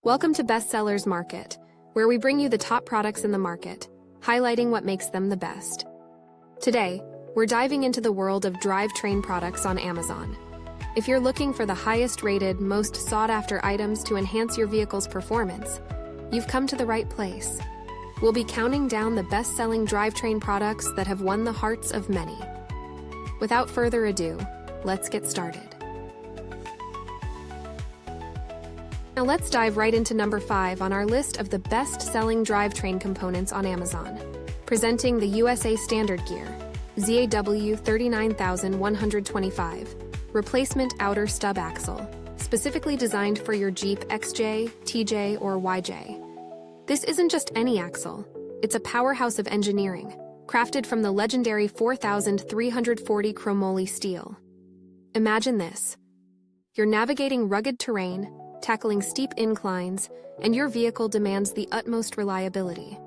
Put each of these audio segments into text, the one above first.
Welcome to Bestsellers Market, where we bring you the top products in the market, highlighting what makes them the best. Today, we're diving into the world of drivetrain products on Amazon. If you're looking for the highest-rated, most sought-after items to enhance your vehicle's performance, you've come to the right place. We'll be counting down the best-selling drivetrain products that have won the hearts of many. Without further ado, let's get started. Now let's dive right into number 5 on our list of the best-selling drivetrain components on Amazon. Presenting the USA Standard Gear, ZAW 39125, replacement outer stub axle, specifically designed for your Jeep XJ, TJ, or YJ. This isn't just any axle, it's a powerhouse of engineering, crafted from the legendary 4340 Chrome-Moly steel. Imagine this. You're navigating rugged terrain, tackling steep inclines, and your vehicle demands the utmost reliability.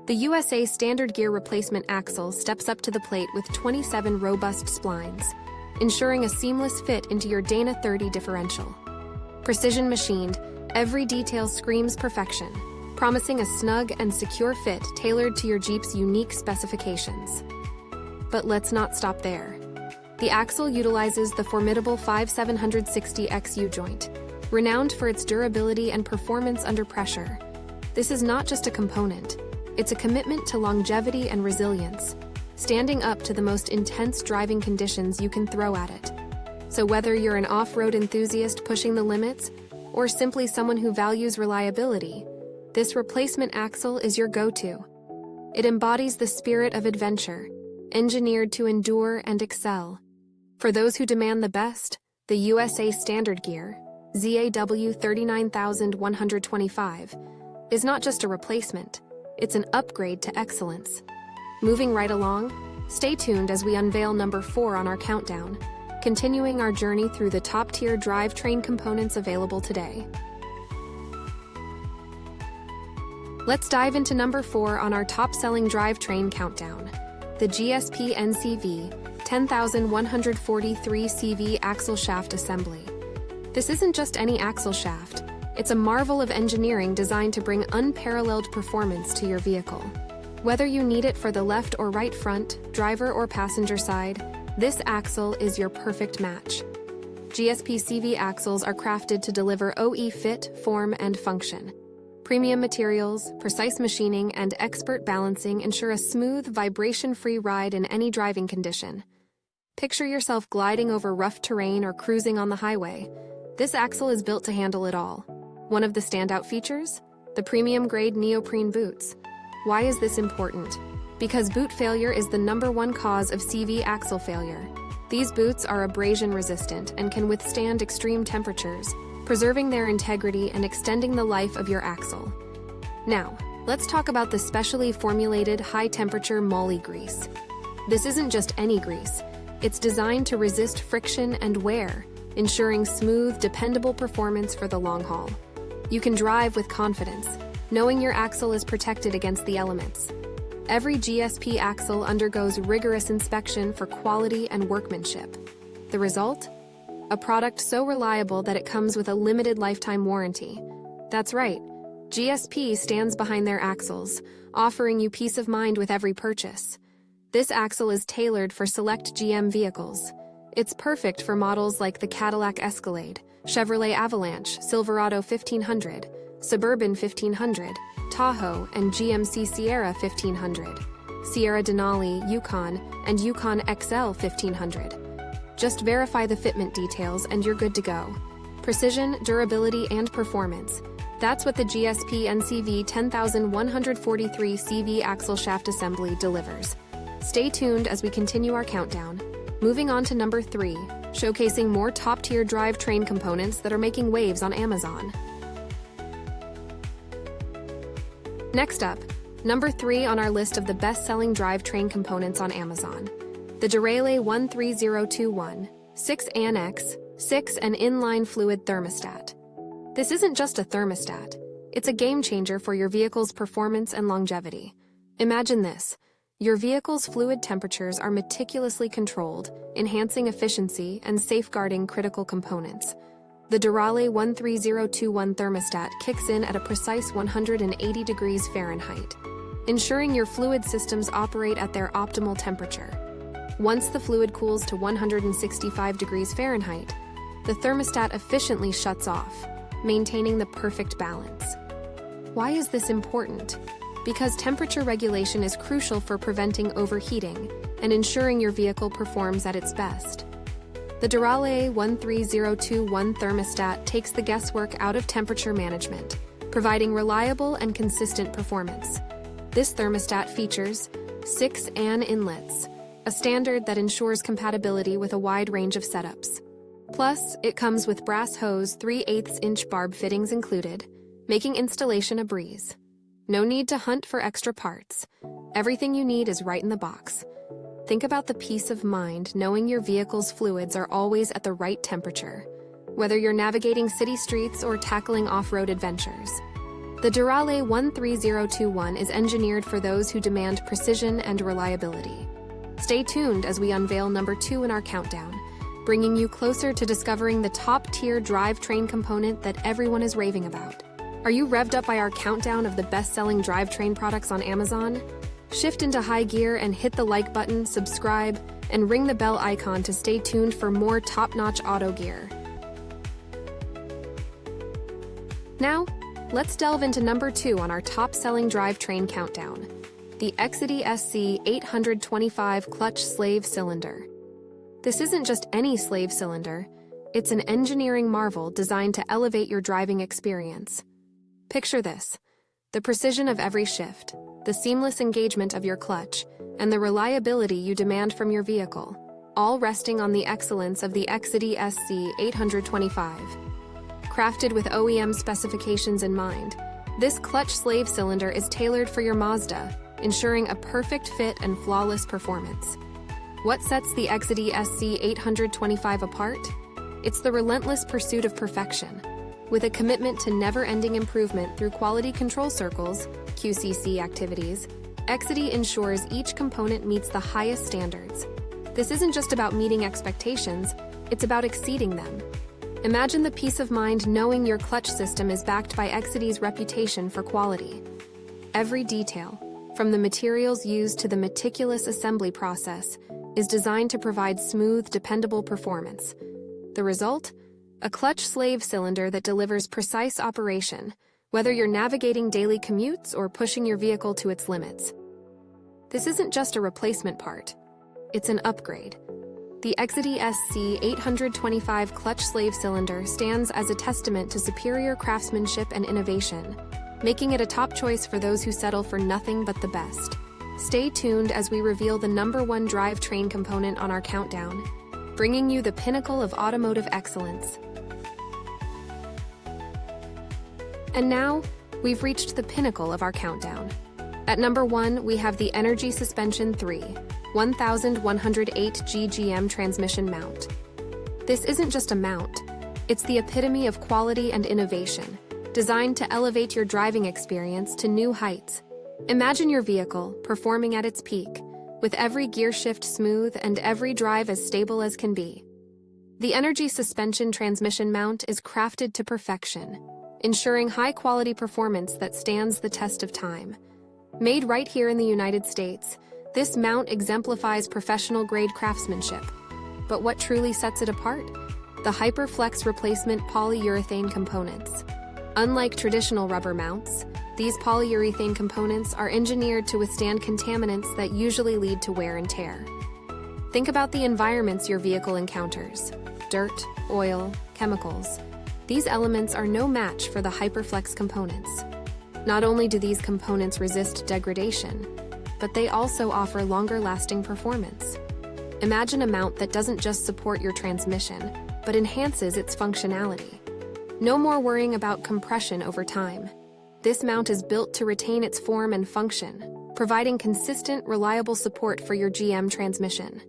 The USA Standard Gear replacement axle steps up to the plate with 27 robust splines, ensuring a seamless fit into your Dana 30 differential. Precision machined, every detail screams perfection, promising a snug and secure fit tailored to your Jeep's unique specifications. But let's not stop there. The axle utilizes the formidable 5760X U-joint, renowned for its durability and performance under pressure. This is not just a component, it's a commitment to longevity and resilience, standing up to the most intense driving conditions you can throw at it. So whether you're an off-road enthusiast pushing the limits, or simply someone who values reliability, this replacement axle is your go-to. It embodies the spirit of adventure, engineered to endure and excel. For those who demand the best, the USA Standard Gear, ZAW 39125, is not just a replacement, it's an upgrade to excellence. Moving right along, stay tuned as we unveil number 4 on our countdown, continuing our journey through the top-tier drivetrain components available today. Let's dive into number 4 on our top-selling drivetrain countdown, the GSP NCV 10143 CV axle shaft assembly. This isn't just any axle shaft, it's a marvel of engineering designed to bring unparalleled performance to your vehicle. Whether you need it for the left or right front, driver or passenger side, this axle is your perfect match. GSP CV axles are crafted to deliver OE fit, form, and function. Premium materials, precise machining, and expert balancing ensure a smooth, vibration-free ride in any driving condition. Picture yourself gliding over rough terrain or cruising on the highway. This axle is built to handle it all. One of the standout features? The premium-grade neoprene boots. Why is this important? Because boot failure is the #1 cause of CV axle failure. These boots are abrasion-resistant and can withstand extreme temperatures, preserving their integrity and extending the life of your axle. Now, let's talk about the specially formulated high-temperature moly grease. This isn't just any grease. It's designed to resist friction and wear, ensuring smooth, dependable performance for the long haul. You can drive with confidence, knowing your axle is protected against the elements. Every GSP axle undergoes rigorous inspection for quality and workmanship. The result? A product so reliable that it comes with a limited lifetime warranty. That's right, GSP stands behind their axles, offering you peace of mind with every purchase. This axle is tailored for select GM vehicles. It's perfect for models like the Cadillac Escalade, Chevrolet Avalanche, Silverado 1500, Suburban 1500, Tahoe, and GMC Sierra 1500, Sierra Denali, Yukon, and Yukon XL 1500. Just verify the fitment details and you're good to go. Precision, durability, and performance. That's what the GSP NCV 10143 CV axle shaft assembly delivers. Stay tuned as we continue our countdown. Moving on to number 3, showcasing more top-tier drivetrain components that are making waves on Amazon. Next up, number 3 on our list of the best-selling drivetrain components on Amazon, the Derale 13021 6 Annex 6 and inline fluid thermostat. This isn't just a thermostat, it's a game-changer for your vehicle's performance and longevity. Imagine this. Your vehicle's fluid temperatures are meticulously controlled, enhancing efficiency and safeguarding critical components. The Derale 13021 thermostat kicks in at a precise 180 degrees Fahrenheit, ensuring your fluid systems operate at their optimal temperature. Once the fluid cools to 165 degrees Fahrenheit, the thermostat efficiently shuts off, maintaining the perfect balance. Why is this important? Because temperature regulation is crucial for preventing overheating and ensuring your vehicle performs at its best. The Derale 13021 thermostat takes the guesswork out of temperature management, providing reliable and consistent performance. This thermostat features 6 AN inlets, a standard that ensures compatibility with a wide range of setups. Plus, it comes with brass hose 3/8-inch barb fittings included, making installation a breeze. No need to hunt for extra parts. Everything you need is right in the box. Think about the peace of mind knowing your vehicle's fluids are always at the right temperature, whether you're navigating city streets or tackling off-road adventures. The Derale 13021 is engineered for those who demand precision and reliability. Stay tuned as we unveil number 2 in our countdown, bringing you closer to discovering the top-tier drivetrain component that everyone is raving about. Are you revved up by our countdown of the best-selling drivetrain products on Amazon? Shift into high gear and hit the like button, subscribe, and ring the bell icon to stay tuned for more top-notch auto gear. Now, let's delve into number 2 on our top-selling drivetrain countdown, the EXEDY SC 825 clutch slave cylinder. This isn't just any slave cylinder, it's an engineering marvel designed to elevate your driving experience. Picture this: the precision of every shift, the seamless engagement of your clutch, and the reliability you demand from your vehicle, all resting on the excellence of the EXEDY SC 825. Crafted with OEM specifications in mind, this clutch slave cylinder is tailored for your Mazda, ensuring a perfect fit and flawless performance. What sets the EXEDY SC 825 apart? It's the relentless pursuit of perfection. With a commitment to never-ending improvement through quality control circles, QCC activities, EXEDY ensures each component meets the highest standards. This isn't just about meeting expectations, it's about exceeding them. Imagine the peace of mind knowing your clutch system is backed by EXEDY's reputation for quality. Every detail, from the materials used to the meticulous assembly process, is designed to provide smooth, dependable performance. The result? A clutch slave cylinder that delivers precise operation, whether you're navigating daily commutes or pushing your vehicle to its limits. This isn't just a replacement part, it's an upgrade. The EXEDY SC 825 clutch slave cylinder stands as a testament to superior craftsmanship and innovation, making it a top choice for those who settle for nothing but the best. Stay tuned as we reveal the number 1 drivetrain component on our countdown, bringing you the pinnacle of automotive excellence. And now, we've reached the pinnacle of our countdown. At number 1, we have the Energy Suspension 3 1108 GGM transmission mount. This isn't just a mount, it's the epitome of quality and innovation, designed to elevate your driving experience to new heights. Imagine your vehicle performing at its peak, with every gear shift smooth and every drive as stable as can be. The Energy Suspension transmission mount is crafted to perfection, ensuring high-quality performance that stands the test of time. Made right here in the United States, this mount exemplifies professional-grade craftsmanship. But what truly sets it apart? The HyperFlex replacement polyurethane components. Unlike traditional rubber mounts, these polyurethane components are engineered to withstand contaminants that usually lead to wear and tear. Think about the environments your vehicle encounters: dirt, oil, chemicals. These elements are no match for the HyperFlex components. Not only do these components resist degradation, but they also offer longer-lasting performance. Imagine a mount that doesn't just support your transmission, but enhances its functionality. No more worrying about compression over time. This mount is built to retain its form and function, providing consistent, reliable support for your GM transmission.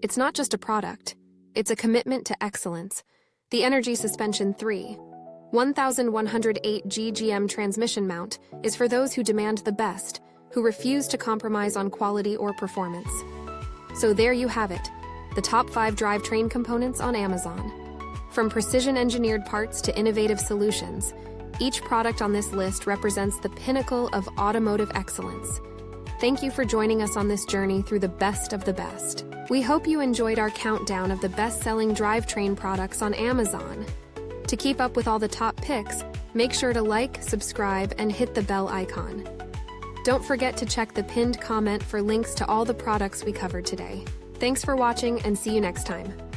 It's not just a product, it's a commitment to excellence. The Energy Suspension 3 1108 GGM transmission mount is for those who demand the best, who refuse to compromise on quality or performance. So there you have it, the top 5 drivetrain components on Amazon. From precision-engineered parts to innovative solutions, each product on this list represents the pinnacle of automotive excellence. Thank you for joining us on this journey through the best of the best. We hope you enjoyed our countdown of the best-selling drivetrain products on Amazon. To keep up with all the top picks, make sure to like, subscribe, and hit the bell icon. Don't forget to check the pinned comment for links to all the products we covered today. Thanks for watching and see you next time.